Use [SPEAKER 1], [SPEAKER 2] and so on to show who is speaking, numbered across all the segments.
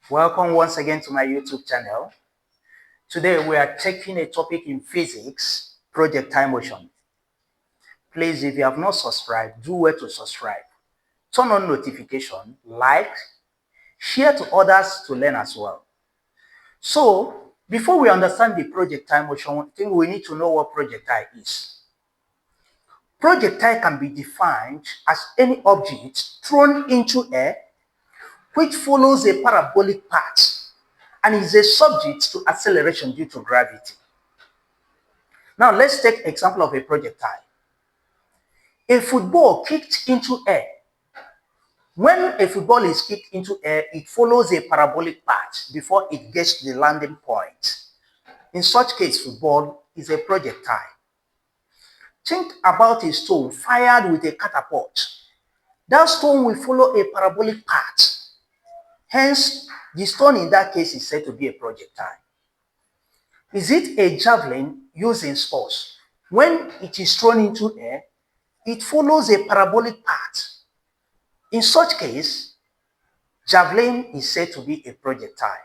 [SPEAKER 1] Welcome once again to my YouTube channel. Today we are taking a topic in physics, projectile motion. Please, if you have not subscribed, do well to subscribe. Turn on notification, like, share to others to learn as well. So, before we understand the projectile motion, I think we need to know what projectile is. Projectile can be defined as any object thrown into air which follows a parabolic path and is a subject to acceleration due to gravity. Now let's take example of a projectile. A football kicked into air. When a football is kicked into air, it follows a parabolic path before it gets to the landing point. In such case, football is a projectile. Think about a stone fired with a catapult. That stone will follow a parabolic path. Hence, the stone in that case is said to be a projectile. Is it a javelin used in sports? When it is thrown into air, it follows a parabolic path. In such case, javelin is said to be a projectile.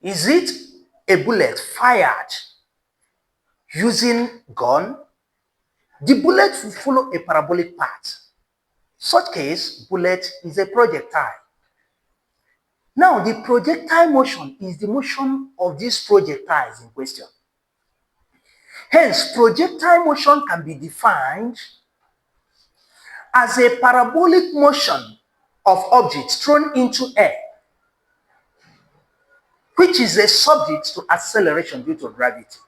[SPEAKER 1] Is it a bullet fired using gun? The bullet will follow a parabolic path. Such case, bullet is a projectile. Now, the projectile motion is the motion of these projectiles in question. Hence, projectile motion can be defined as a parabolic motion of objects thrown into air, which is a subject to acceleration due to gravity.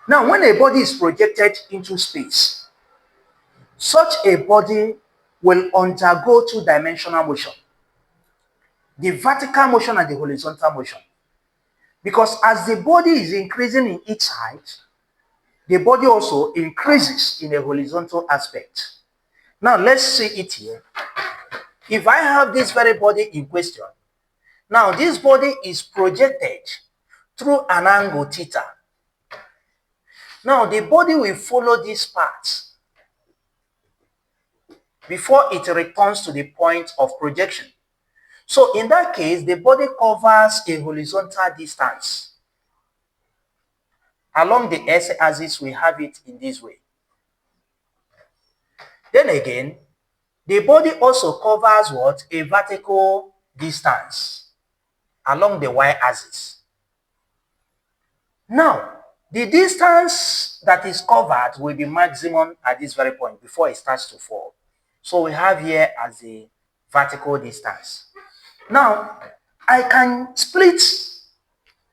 [SPEAKER 1] Now, when a body is projected into space, such a body will undergo two-dimensional motion, the vertical motion and the horizontal motion. Because as the body is increasing in each height, the body also increases in a horizontal aspect. Now, let's see it here. If I have this very body in question, now this body is projected through an angle theta. Now, the body will follow this path before it returns to the point of projection. So, in that case, the body covers a horizontal distance. Along the x-axis, we have it in this way. Then again, the body also covers what? A vertical distance along the y-axis. Now, the distance that is covered will be maximum at this very point before it starts to fall. So we have here as a vertical distance. Now, I can split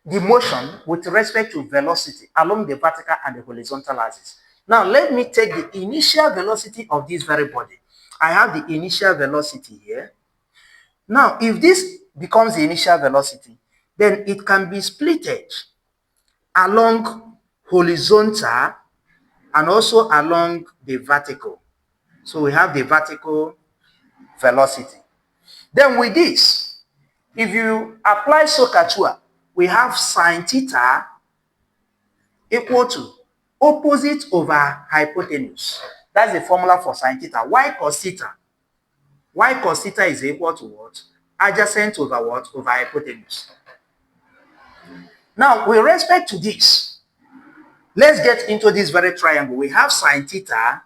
[SPEAKER 1] the motion with respect to velocity along the vertical and the horizontal axis. Now, let me take the initial velocity of this very body. I have the initial velocity here. Now, if this becomes the initial velocity, then it can be splitted along horizontal and also along the vertical. So we have the vertical velocity. Then with this, if you apply SOHCAHTOA, we have sine theta equal to opposite over hypotenuse. That's the formula for sine theta. Y cos theta. Y cos theta is equal to what? Adjacent over what? Over hypotenuse. Now, with respect to this, let's get into this very triangle. We have sine theta,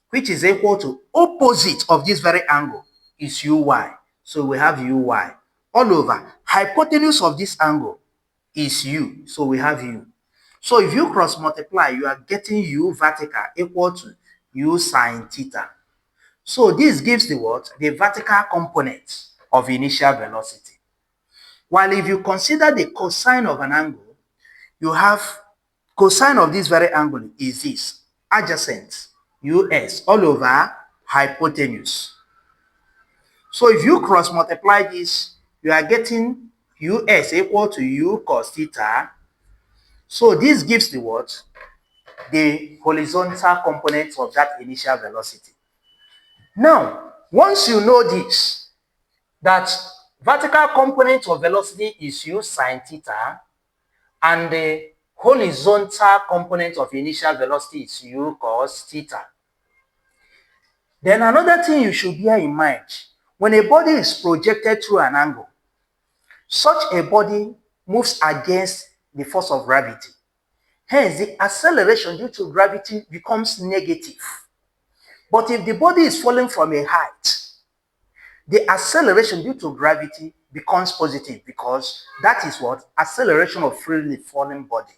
[SPEAKER 1] which is equal to opposite of this very angle, is uy. So we have uy. All over. Hypotenuse of this angle is u. So we have u. So if you cross multiply, you are getting u vertical equal to u sine theta. So this gives the what? The vertical component of initial velocity. While if you consider the cosine of an angle, you have cosine of this very angle is this, adjacent, us, all over hypotenuse. So if you cross multiply this, you are getting us equal to u cos theta. So this gives the what? The horizontal component of that initial velocity. Now, once you know this, that vertical component of velocity is u sine theta, and the horizontal component of initial velocity is u cos theta. Then another thing you should bear in mind, When a body is projected through an angle, such a body moves against the force of gravity. Hence, the acceleration due to gravity becomes negative. But if the body is falling from a height, the acceleration due to gravity becomes positive, because that is what? Acceleration of freely falling body.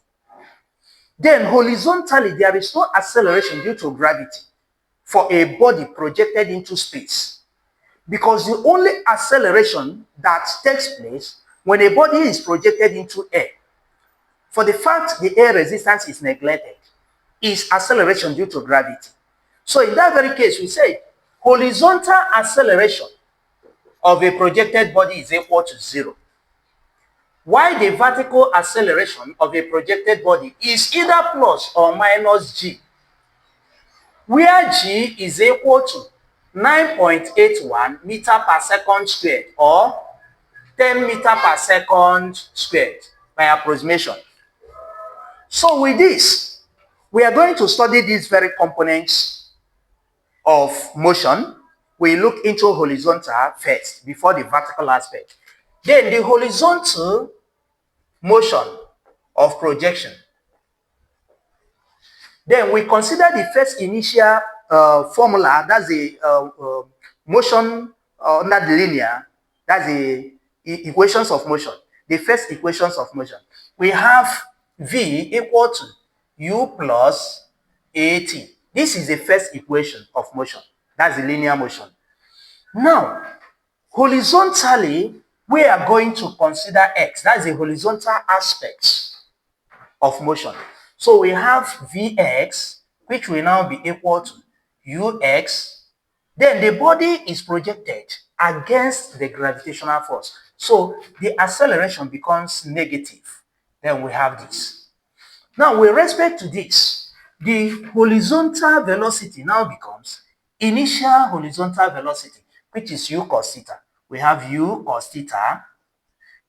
[SPEAKER 1] Then horizontally, there is no acceleration due to gravity for a body projected into space, because the only acceleration that takes place when a body is projected into air, for the fact the air resistance is neglected, is acceleration due to gravity. So in that very case, we say horizontal acceleration of a projected body is equal to 0, while the vertical acceleration of a projected body is either plus or minus g, where g is equal to 9.81 meter per second squared, or 10 meter per second squared by approximation. So with this, we are going to study these very components of motion. We look into horizontal first before the vertical aspect. Then the horizontal motion of projection. Then we consider the first initial formula, that's the motion under the linear, that's the equations of motion. The first equations of motion. We have V equal to U plus AT. This is the first equation of motion. That's the linear motion. Now, horizontally, we are going to consider X. That's the horizontal aspect of motion. So we have Vx, which will now be equal to Ux. Then the body is projected against the gravitational force. So the acceleration becomes negative. Then we have this. Now, with respect to this, the horizontal velocity now becomes initial horizontal velocity, which is u cos theta. We have u cos theta.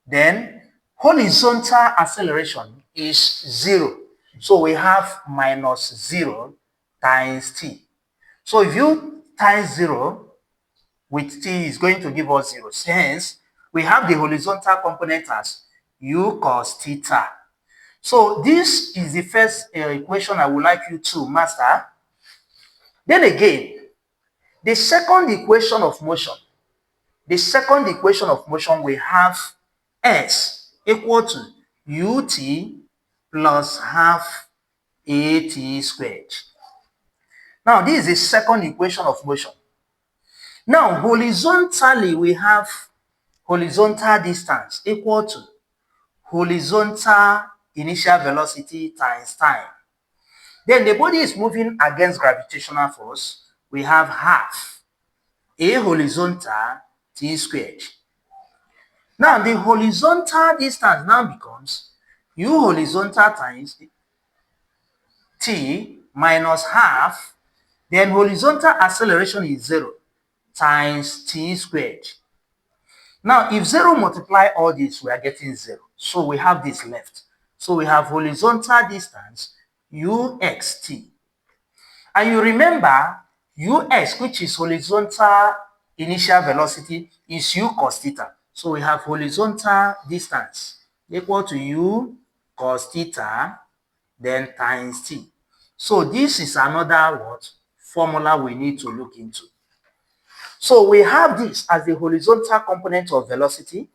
[SPEAKER 1] Then horizontal acceleration is 0. So we have minus 0 times t. So if you times 0 with t is going to give us 0. Hence, we have the horizontal component as u cos theta. So this is the first equation I would like you to master. Then again, the second equation of motion. The second equation of motion, we have S equal to ut plus half at squared. Now, this is the second equation of motion. Now, horizontally, we have horizontal distance equal to horizontal initial velocity times time. Then the body is moving against gravitational force. We have half a horizontal t squared. Now, the horizontal distance now becomes u horizontal times t minus half, then horizontal acceleration is 0 times t squared. Now, if 0 multiply all this, we are getting 0. So we have this left. So we have horizontal distance uxt. And you remember, ux, which is horizontal initial velocity, is u cos theta. So we have horizontal distance equal to u cos theta, then times t. So this is another what? Formula we need to look into. So we have this as the horizontal component of velocity,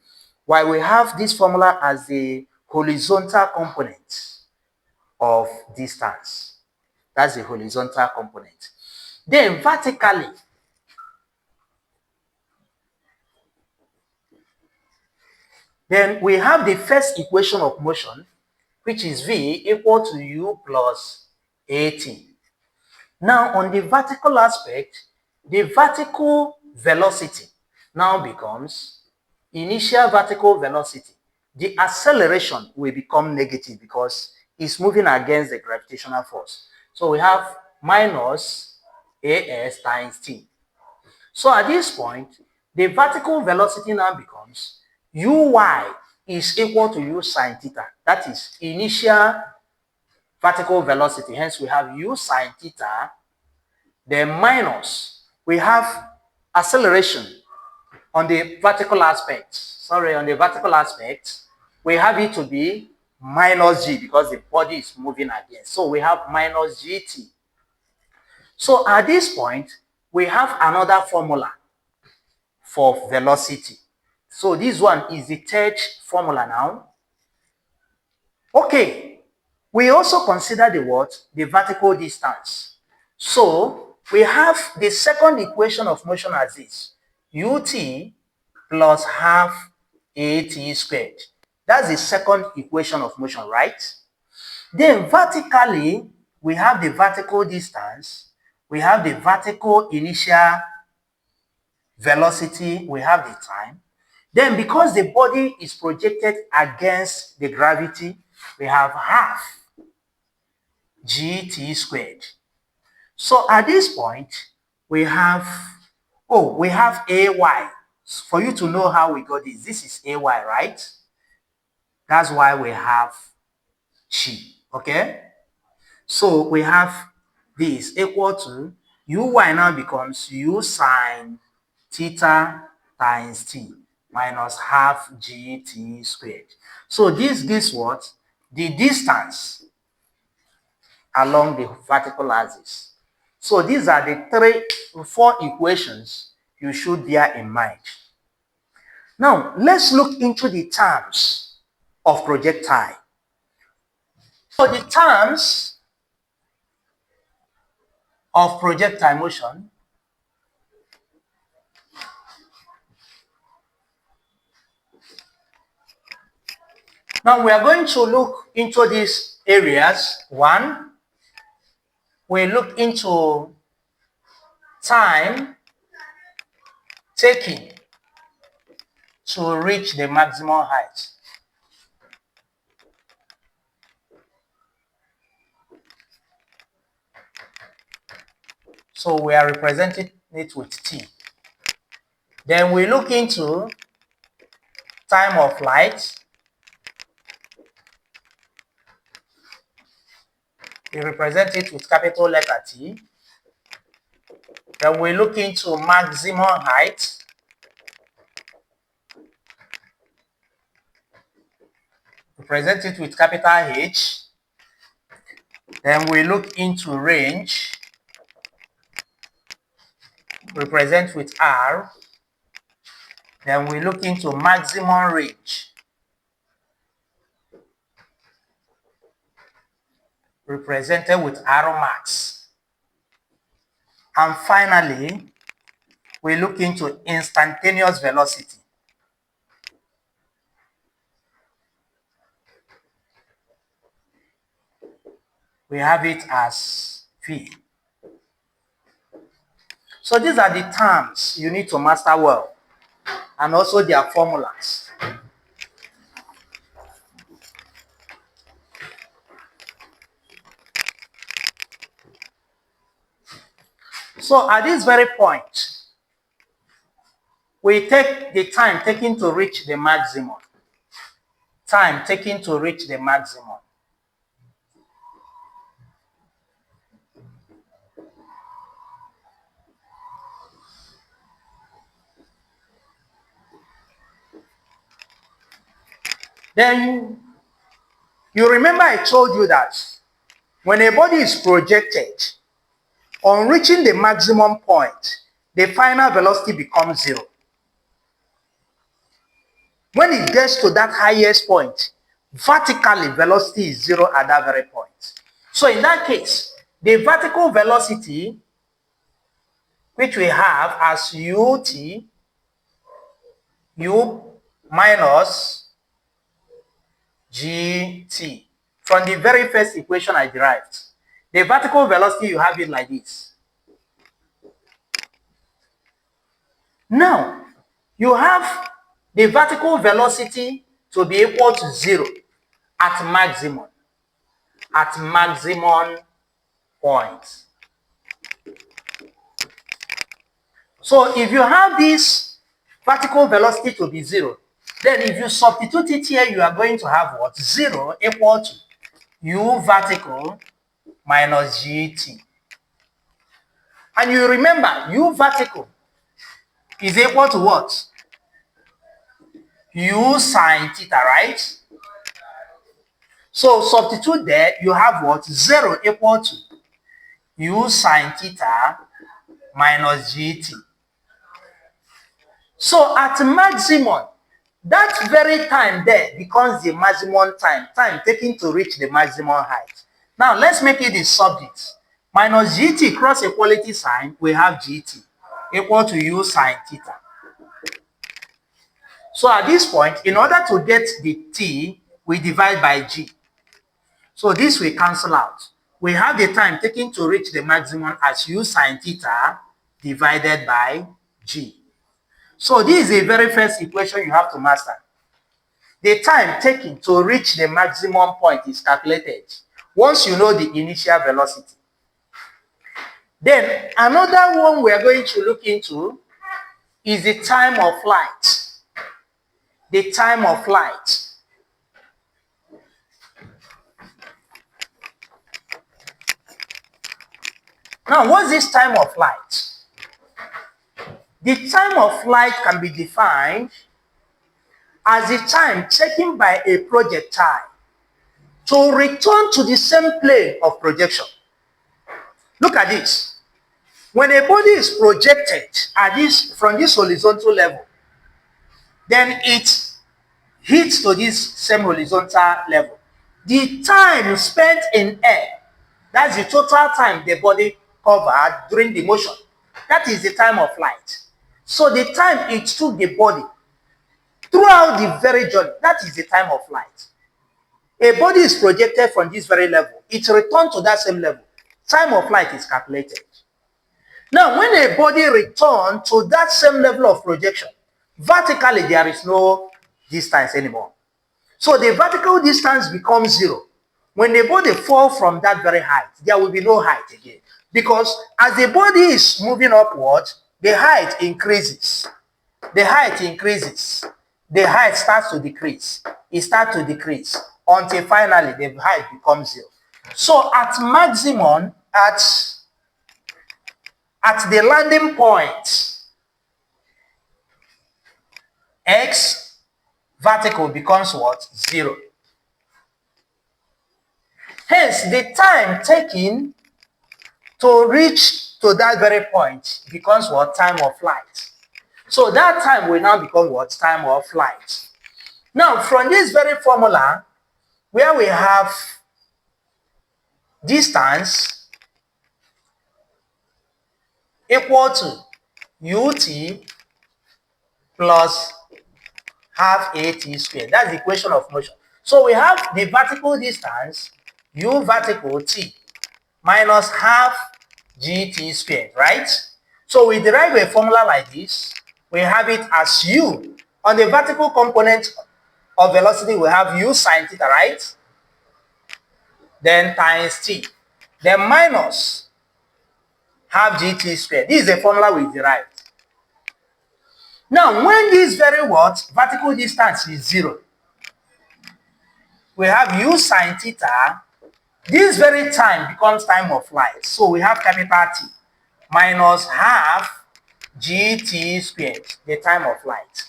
[SPEAKER 1] while we have this formula as the horizontal component of distance. That's the horizontal component. Then vertically, then we have the first equation of motion, which is V equal to U plus AT. Now, on the vertical aspect, the vertical velocity now becomes initial vertical velocity. The acceleration will become negative because it's moving against the gravitational force. So we have minus AS times T. So at this point, the vertical velocity now becomes Uy is equal to U sine theta. That is initial vertical velocity. Hence, we have U sine theta, then minus, we have acceleration on the vertical aspect, we have it to be minus g because the body is moving again. So we have minus gt. So at this point, we have another formula for velocity. So this one is the third formula now. Okay, we also consider the what? The vertical distance. So we have the second equation of motion as this, ut plus half at squared. That's the second equation of motion, right? Then vertically, we have the vertical distance, we have the vertical initial velocity, we have the time. Then because the body is projected against the gravity, we have half gt squared. So at this point, we have ay. For you to know how we got this is ay, right? That's why we have chi, okay? So we have this equal to uy now becomes u sine theta times t minus half gt squared. So this gives what? The distance along the vertical axis. So these are the four equations you should bear in mind. Now, let's look into the terms of projectile. So the terms of projectile motion now we are going to look into these areas. One, we look into time taken to reach the maximum height. So we are representing it with t. Then we look into time of flight. We represent it with capital letter T. Then we look into maximum height. Represent it with capital H. Then we look into range. Represent with R. Then we look into maximum range. Represented with arrow marks. And finally, we look into instantaneous velocity. We have it as V. So these are the terms you need to master well, and also their formulas. So at this very point, we take the time taken to reach the maximum. Time taken to reach the maximum. Then you remember I told you that when a body is projected, on reaching the maximum point, the final velocity becomes 0. When it gets to that highest point, vertically velocity is 0 at that very point. So in that case, the vertical velocity, which we have as ut, u minus gt, from the very first equation I derived, the vertical velocity, you have it like this. Now, you have the vertical velocity to be equal to 0 at maximum point. So if you have this vertical velocity to be 0, then if you substitute it here, you are going to have what? 0 equal to u vertical minus gt. And you remember, u vertical is equal to what? u sine theta, right? So substitute there, you have what? 0 equal to u sine theta minus gt. So at maximum, that very time there becomes the maximum time taken to reach the maximum height. Now let's make it the subject. Minus gt cross equality sign, we have gt equal to u sine theta. So at this point, in order to get the t, we divide by g. So this will cancel out. We have the time taken to reach the maximum as u sine theta divided by g. So this is the very first equation you have to master. The time taken to reach the maximum point is calculated once you know the initial velocity. Then another one we are going to look into is the time of flight. The time of flight. Now, what's this time of flight? The time of flight can be defined as the time taken by a projectile to return to the same plane of projection. Look at this. When a body is projected from this horizontal level, then it hits to this same horizontal level. The time spent in air, that's the total time the body covered during the motion. That is the time of flight. So the time it took the body throughout the very journey, that is the time of flight. A body is projected from this very level. It returns to that same level. Time of flight is calculated. Now, when a body returns to that same level of projection, vertically there is no distance anymore. So the vertical distance becomes 0. When the body falls from that very height, there will be no height again. Because as the body is moving upward, the height increases. The height increases. The height starts to decrease. It starts to decrease until finally the height becomes 0. So at maximum, at the landing point, x vertical becomes what? 0. Hence, the time taken to reach to that very point becomes what? Time of flight. So that time will now become what? Time of flight. Now, from this very formula, where we have distance equal to ut plus half at squared. That's the equation of motion. So we have the vertical distance, u vertical t, minus half gt squared, right? So we derive a formula like this. We have it as u. On the vertical component of velocity, we have u sine theta, right? Then times t. Then minus half gt squared. This is the formula we derived. Now, when this very what? Vertical distance is 0, we have u sine theta. This very time becomes time of flight. So we have capital T minus half gt squared, the time of flight.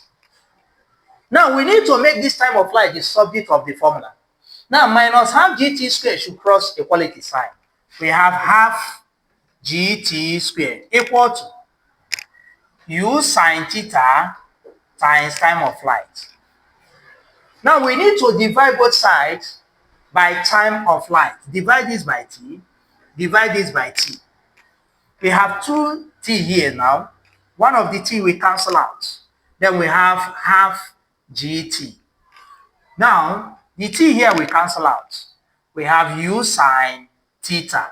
[SPEAKER 1] Now we need to make this time of flight the subject of the formula. Now minus half gt squared should cross equality sign. We have half gt squared equal to u sine theta times time of flight. Now we need to divide both sides by time of flight. Divide this by t, divide this by t. We have 2t here now. One of the t we cancel out. Then we have half gt. Now, the t here we cancel out. We have u sine theta.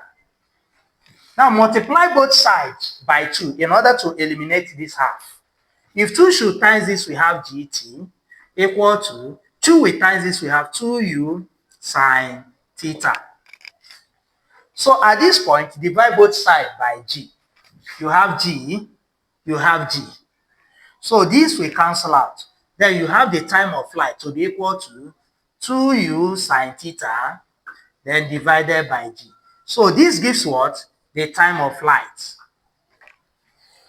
[SPEAKER 1] Now multiply both sides by 2 in order to eliminate this half. If 2 should times this, we have gt equal to 2 with times this, we have 2u sine theta. So at this point, divide both sides by g. You have g, you have g. So this will cancel out. Then you have the time of flight to be equal to 2u sine theta, then divided by g. So this gives what? The time of flight.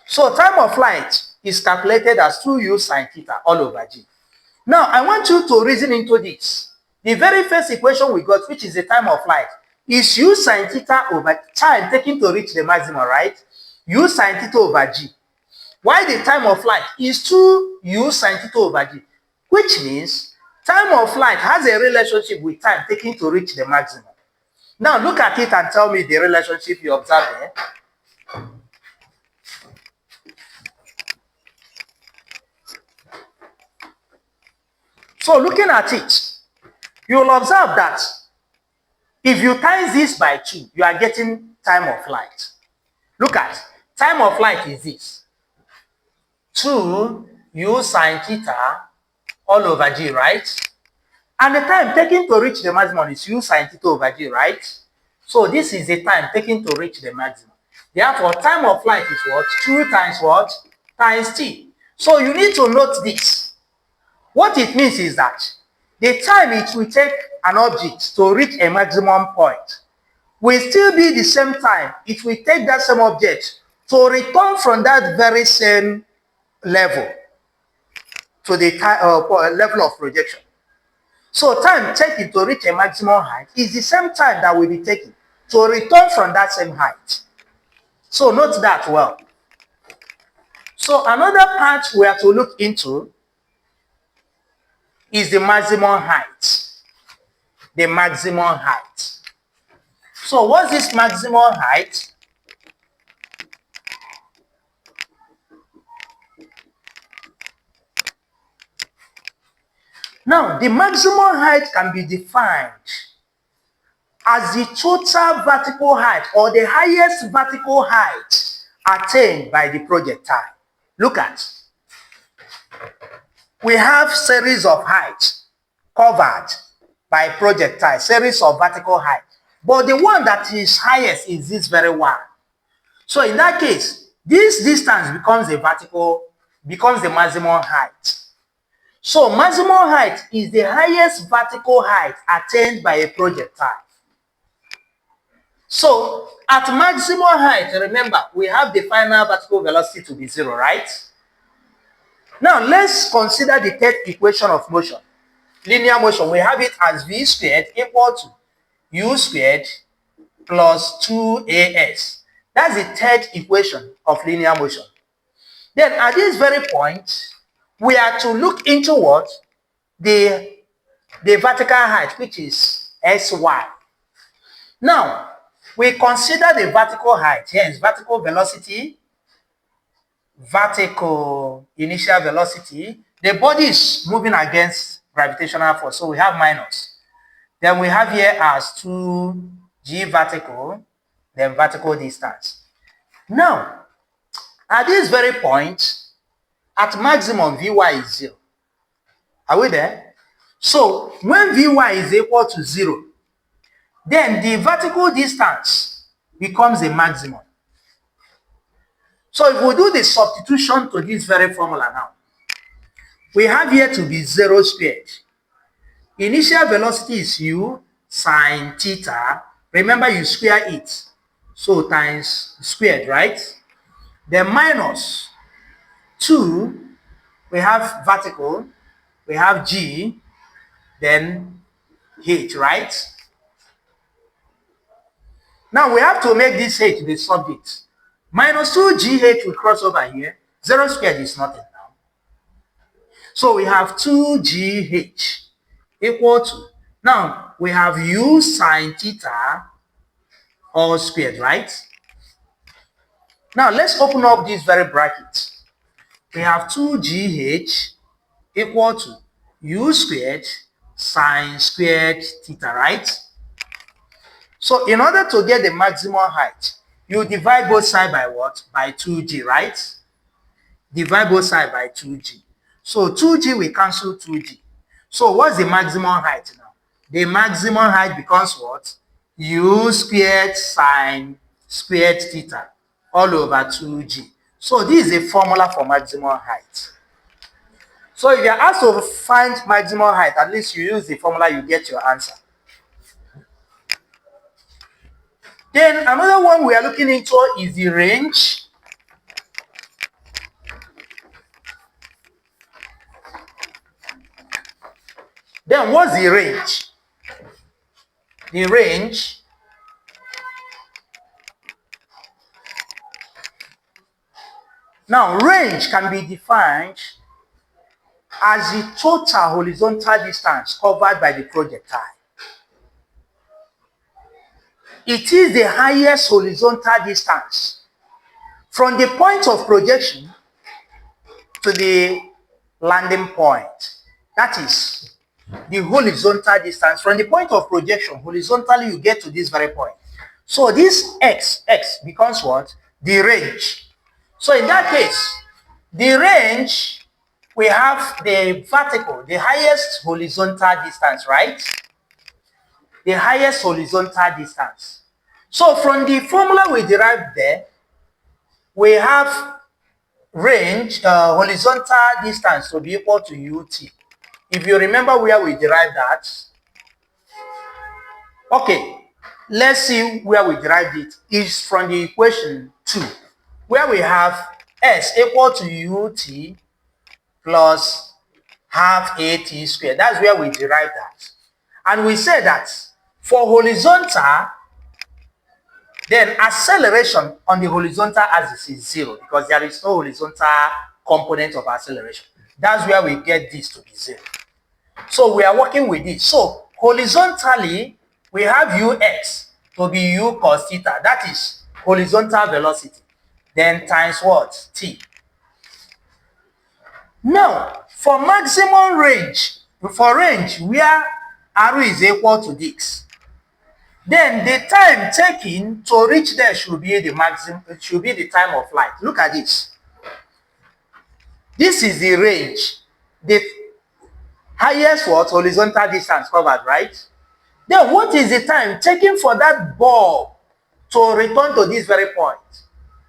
[SPEAKER 1] So time of flight is calculated as 2u sine theta all over g. Now, I want you to reason into this. The very first equation we got, which is the time of light, is u sine theta over time taken to reach the maximum, right? U sine theta over g. While the time of light is 2u sine theta over g, which means time of light has a relationship with time taken to reach the maximum. Now, look at it and tell me the relationship you observe there. So, looking at it, you will observe that if you times this by 2, you are getting time of light. Look at time of light is this 2u sine theta all over g, right? And the time taken to reach the maximum is u sine theta over g, right? So this is the time taken to reach the maximum. Therefore, time of light is what? 2 times what? Times t. So you need to note this. What it means is that the time it will take an object to reach a maximum point will still be the same time it will take that same object to return from that very same level to the level of projection. So time taken to reach a maximum height is the same time that will be taken to return from that same height. So note that well. So another part we have to look into is the maximum height. The maximum height. So what's this maximum height? Now, the maximum height can be defined as the total vertical height or the highest vertical height attained by the projectile. Look at. We have series of heights covered by projectile, series of vertical height. But the one that is highest is this very one. So in that case, this distance becomes the maximum height. So maximum height is the highest vertical height attained by a projectile. So at maximum height, remember, we have the final vertical velocity to be 0, right? Now let's consider the third equation of motion. Linear motion, we have it as v squared equal to u squared plus 2as. That's the third equation of linear motion. Then at this very point, we are to look into what? The vertical height, which is sy. Now, we consider the vertical height, hence vertical velocity, vertical initial velocity. The body is moving against gravitational force, so we have minus. Then we have here as 2g vertical, then vertical distance. Now, at this very point, at maximum, Vy is 0. Are we there? So, when Vy is equal to 0, then the vertical distance becomes a maximum. So, if we do the substitution to this very formula now, we have here to be 0 squared. Initial velocity is u sine theta. Remember, you square it. So, times squared, right? Then minus 2, we have vertical, we have g, then h, right? Now we have to make this h the subject. Minus 2gh will cross over here. 0 squared is nothing now. So we have 2gh equal to, now we have u sine theta all squared, right? Now let's open up this very bracket. We have 2gh equal to u squared sine squared theta, right? So in order to get the maximum height, you divide both sides by what? By 2g, right? Divide both sides by 2g. So 2g will cancel 2g. So what's the maximum height now? The maximum height becomes what? U squared sine squared theta all over 2g. So this is a formula for maximum height. So if you are asked to find maximum height, at least you use the formula, you get your answer. Then another one we are looking into is the range. Then what's the range? The range now, range can be defined as the total horizontal distance covered by the projectile. It is the highest horizontal distance from the point of projection to the landing point. That is the horizontal distance. From the point of projection, horizontally you get to this very point. So this x becomes what? The range. So in that case, the range, we have the vertical, the highest horizontal distance, right? The highest horizontal distance. So from the formula we derived there, we have range, horizontal distance to be equal to ut. If you remember where we derived that, okay, let's see where we derived it. Is from the equation 2, where we have s equal to ut plus half at squared. That's where we derived that. And we said that for horizontal, then acceleration on the horizontal axis is 0 because there is no horizontal component of acceleration. That's where we get this to be 0. So we are working with this. So horizontally, we have ux to be u cos theta. That is horizontal velocity. Then times what? T. Now, for maximum range, for range where r is equal to this, then the time taken to reach there should be the maximum, it should be the time of flight. Look at this. This is the range, the highest what? Horizontal distance covered, right? Then what is the time taken for that ball to return to this very point?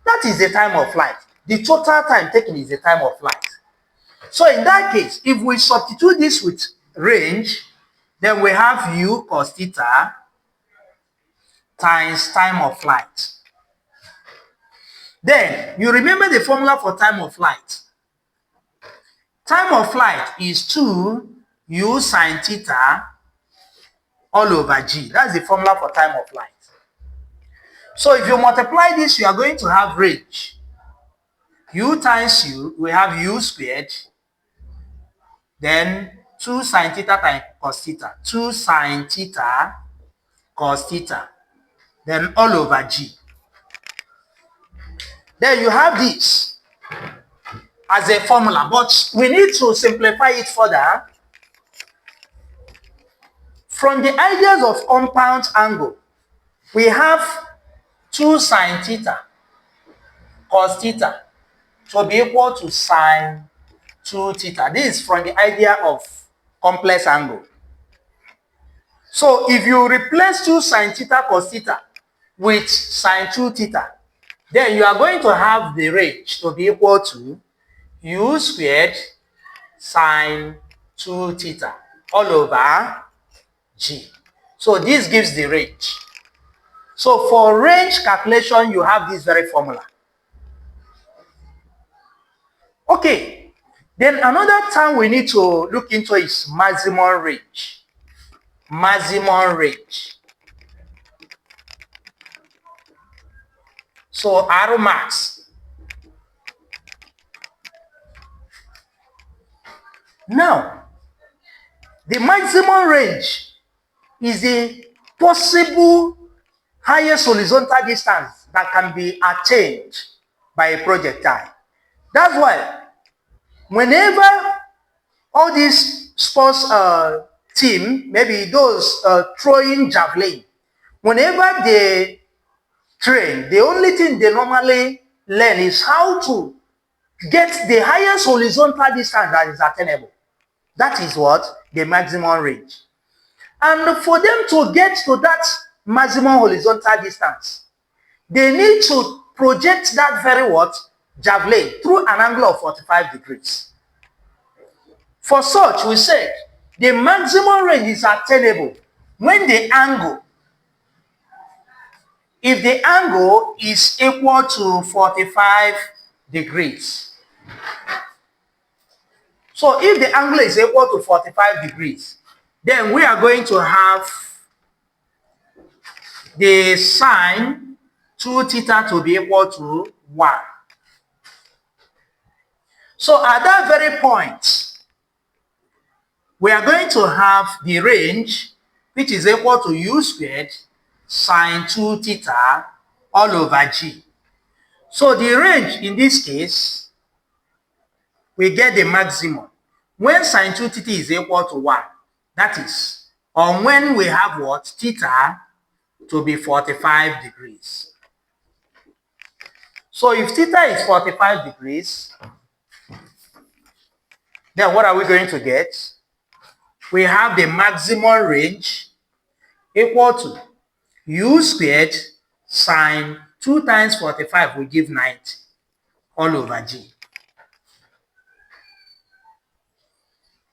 [SPEAKER 1] That is the time of flight. The total time taken is the time of flight. So in that case, if we substitute this with range, then we have u cos theta times time of flight. Then you remember the formula for time of flight. Time of flight is 2 u sine theta all over g. That's the formula for time of flight. So if you multiply this, you are going to have range. U times u, we have u squared. Then 2 sine theta times cos theta. 2 sine theta cos theta. Then all over g. Then you have this as a formula, but we need to simplify it further. From the ideas of compound angle, we have 2 sine theta cos theta to be equal to sine 2 theta. This is from the idea of complex angle. So if you replace 2 sine theta cos theta with sine 2 theta, then you are going to have the range to be equal to u squared sine 2 theta all over g. So this gives the range. So for range calculation, you have this very formula. Okay, then another term we need to look into is maximum range. Maximum range. So R max. Now, the maximum range is the possible highest horizontal distance that can be attained by a projectile. That's why whenever all these sports team, maybe those throwing javelin, whenever they train, the only thing they normally learn is how to get the highest horizontal distance that is attainable. That is what? The maximum range. And for them to get to that maximum horizontal distance, they need to project that very what? Javelin through an angle of 45 degrees. For such, we said the maximum range is attainable when the angle, if the angle is equal to 45 degrees. So if the angle is equal to 45 degrees, Then we are going to have the sine 2 theta to be equal to 1. So at that very point, we are going to have the range which is equal to u squared sine 2 theta all over g. So the range in this case, we get the maximum when sine 2 theta is equal to 1. That is, or when we have what? Theta to be 45 degrees. So if theta is 45 degrees, then what are we going to get? We have the maximum range equal to u squared sine 2 times 45 will give 90 all over g.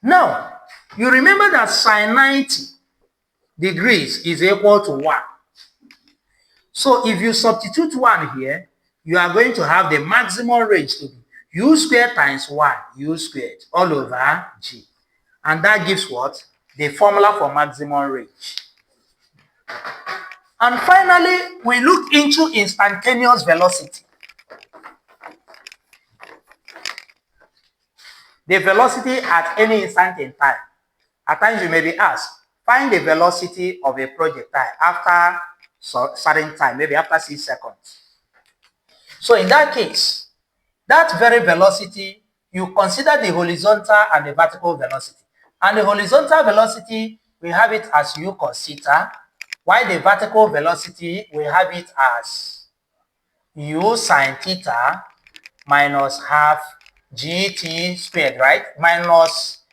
[SPEAKER 1] Now, you remember that sine 90 degrees is equal to 1. So if you substitute 1 here, you are going to have the maximum range to be u squared times 1 u squared all over g. And that gives what? The formula for maximum range. And finally, we look into instantaneous velocity. The velocity at any instant in time. At times you may be asked, find the velocity of a projectile after certain time, maybe after 6 seconds. So in that case, that very velocity, you consider the horizontal and the vertical velocity. And the horizontal velocity, we have it as u cos theta, while the vertical velocity, we have it as u sine theta minus half gt squared, right? Minus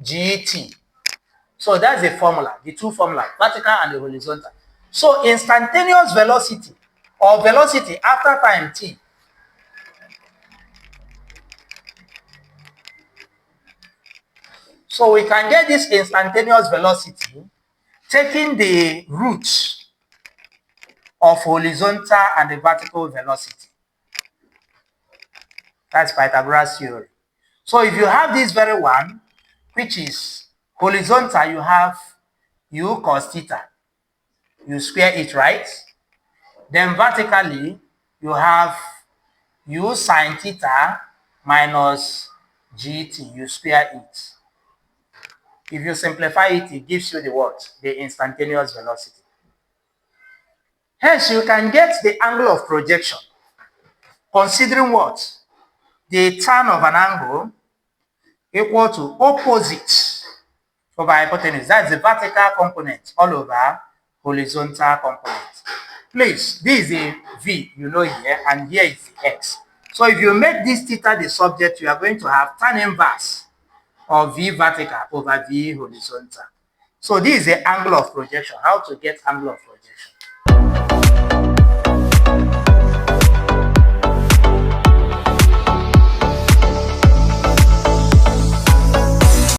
[SPEAKER 1] gt. So that's the formula, the two formulas, vertical and the horizontal. So instantaneous velocity or velocity after time t So we can get this instantaneous velocity taking the roots of horizontal and the vertical velocity. That's Pythagoras theory. So if you have this very one, which is horizontal, you have u cos theta. You square it, right? Then vertically, you have u sine theta minus gt. You square it. If you simplify it, it gives you the what? The instantaneous velocity. Hence, you can get the angle of projection, considering what? The tan of an angle equal to opposite over hypotenuse. That's the vertical component all over horizontal component. Please, this is a V, you know here, and here is the X. So if you make this theta the subject, you are going to have tan inverse of V vertical over V horizontal. So this is the angle of projection. How to get angle of projection?